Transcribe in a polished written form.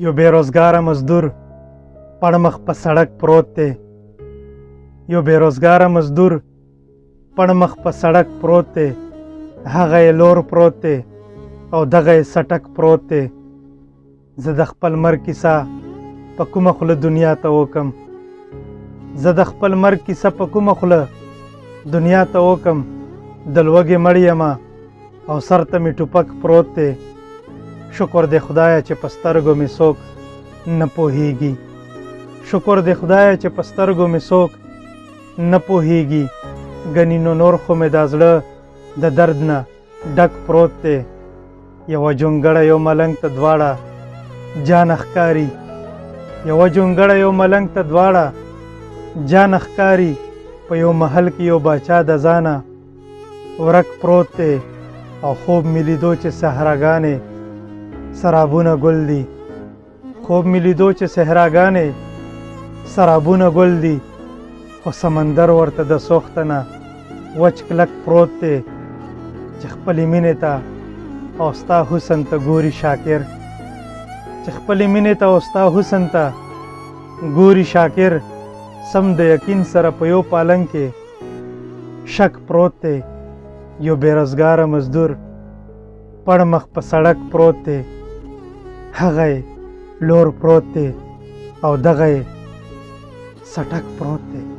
یو بیروزګاره مزدور پړ مخ په سړک پروت دی. یو بیروزګاره مزدور پړ مخ په سړک پروت دی. هغه یې لور پروت دی او دغه یې سټک پروت دی. زه د خپل مرګ کیسه په کومه خوله دنیا ته وکم. زه د خپل مرګ کیسه په کومه خوله دنیا ته وکم. د لوږې مړ یمه او سر ته مې ټوپک پروت دی. شکر دی خدایه چې په سترګو مې څوک نه پوهیږي. شکر دی خدایه چې په سترګو مې څوک نه پوهیږي. ګنې نو نور خو مې دا زړه د درد نه ډک پروت دی. یوه جونګړه یو ملنګ ته دواړه جان ښکاري. یوه جونګړه یو ملنګ ته دواړه جان ښکاري. په یو محل کې یو باچا د ځانه ورک پروت دی او خوب مې لیدو چې صحراګانې سرابونه ګل دي. خوب مې لیدو چې صحراګانې سرابونه ګل دي. خو سمندر ورته د سوخته نه وچ کلک پروت دی چې خپلې مینې ته او ستا حسن ته ګوري شاکر. چې خپلې مینې ته او ستا حسن ته ګوري شاکر. سم د یقین سره په یو پالنګ کې شک پروت دی. یو بیروزګاره مزدور پړ مخ په سړک پروت دی. هغه یې لور پروت دی او دغه یې سټک پروت دی.